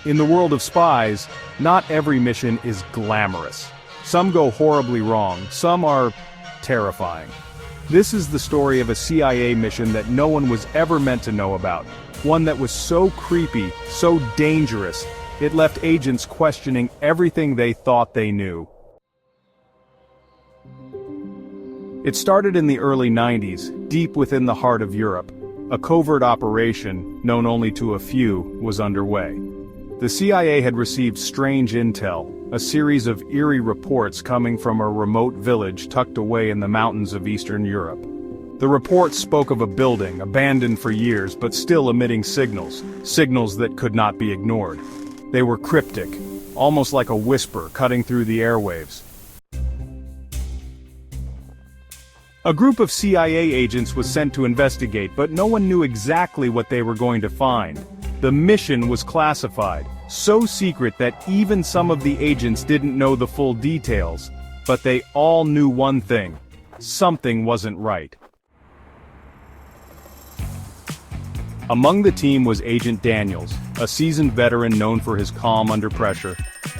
In the world of spies, not every mission is glamorous. Some go horribly wrong, some are terrifying. This is the story of a CIA mission that no one was ever meant to know about. One that was so creepy, so dangerous, it left agents questioning everything they thought they knew. It started in the early 90s, deep within the heart of Europe. A covert operation, known only to a few, was underway. The CIA had received strange intel, a series of eerie reports coming from a remote village tucked away in the mountains of Eastern Europe. The reports spoke of a building, abandoned for years but still emitting signals that could not be ignored. They were cryptic, almost like a whisper cutting through the airwaves. A group of CIA agents was sent to investigate, but no one knew exactly what they were going to find. The mission was classified, so secret that even some of the agents didn't know the full details. But they all knew one thing: something wasn't right. Among the team was Agent Daniels, a seasoned veteran known for his calm under pressure.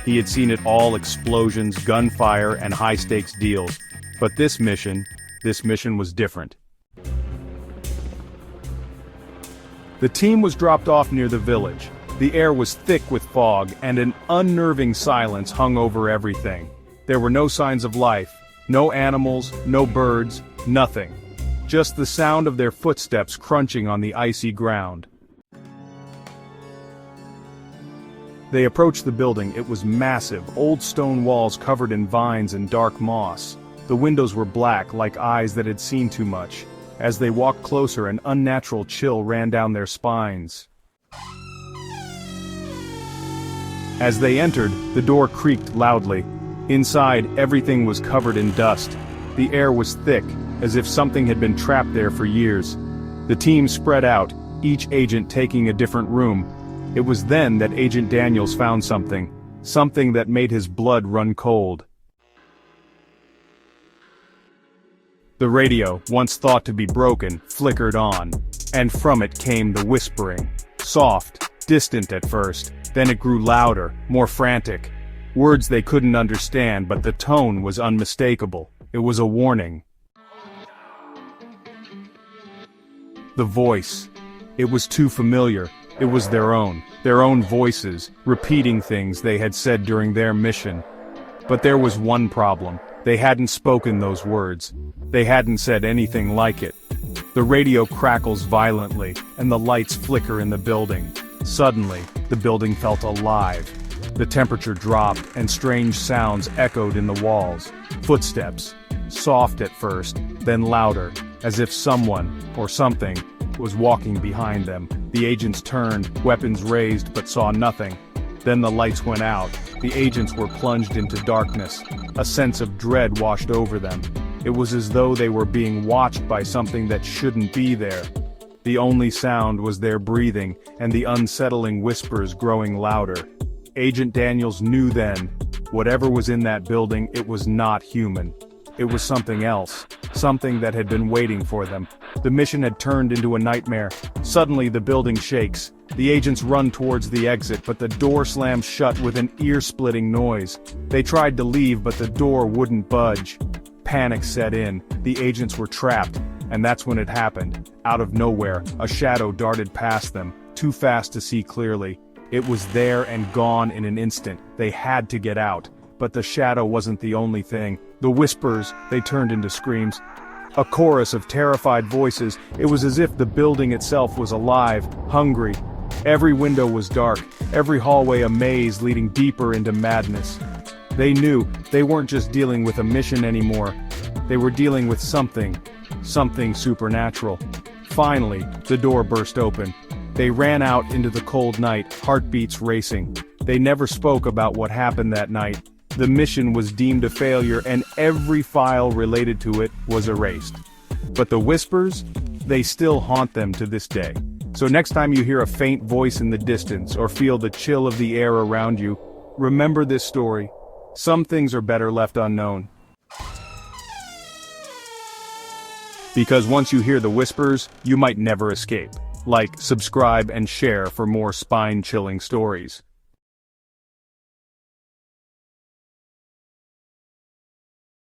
He had seen it all: explosions, gunfire, and high-stakes deals. But this mission was different. The team was dropped off near the village. The air was thick with fog, and an unnerving silence hung over everything. There were no signs of life, no animals, no birds, nothing. Just the sound of their footsteps crunching on the icy ground. They approached the building. It was massive, old stone walls covered in vines and dark moss. The windows were black, like eyes that had seen too much. As they walked closer, an unnatural chill ran down their spines. As they entered, the door creaked loudly. Inside, everything was covered in dust. The air was thick, as if something had been trapped there for years. The team spread out, each agent taking a different room. It was then that Agent Daniels found something that made his blood run cold. The radio, once thought to be broken, flickered on, and from it came the whispering. Soft, distant at first, then it grew louder, more frantic. Words they couldn't understand, but the tone was unmistakable. It was a warning. The voice. It was too familiar. It was their own voices, repeating things they had said during their mission. But there was one problem. They hadn't spoken those words. They hadn't said anything like it. The radio crackles violently, and the lights flicker in the building. Suddenly, the building felt alive. The temperature dropped, and strange sounds echoed in the walls. Footsteps. Soft at first, then louder, as if someone, or something, was walking behind them. The agents turned, weapons raised, but saw nothing. Then the lights went out. The agents were plunged into darkness. A sense of dread washed over them. It was as though they were being watched by something that shouldn't be there. The only sound was their breathing, and the unsettling whispers growing louder. Agent Daniels knew then, whatever was in that building, it was not human. It was something else, something that had been waiting for them. The mission had turned into a nightmare. Suddenly the building shakes. The agents run towards the exit, but the door slams shut with an ear-splitting noise. They tried to leave, but the door wouldn't budge. Panic set in. The agents were trapped, and that's when it happened. Out of nowhere, a shadow darted past them, too fast to see clearly. It was there and gone in an instant. They had to get out. But the shadow wasn't the only thing. The whispers, they turned into screams. A chorus of terrified voices. It was as if the building itself was alive, hungry. Every window was dark, every hallway a maze leading deeper into madness. They knew they weren't just dealing with a mission anymore. They were dealing with something supernatural. Finally, the door burst open. They ran out into the cold night, heartbeats racing. They never spoke about what happened that night. The mission was deemed a failure, and every file related to it was erased. But the whispers, they still haunt them to this day. So next time you hear a faint voice in the distance or feel the chill of the air around you, remember this story. Some things are better left unknown. Because once you hear the whispers, you might never escape. Like, subscribe, and share for more spine-chilling stories.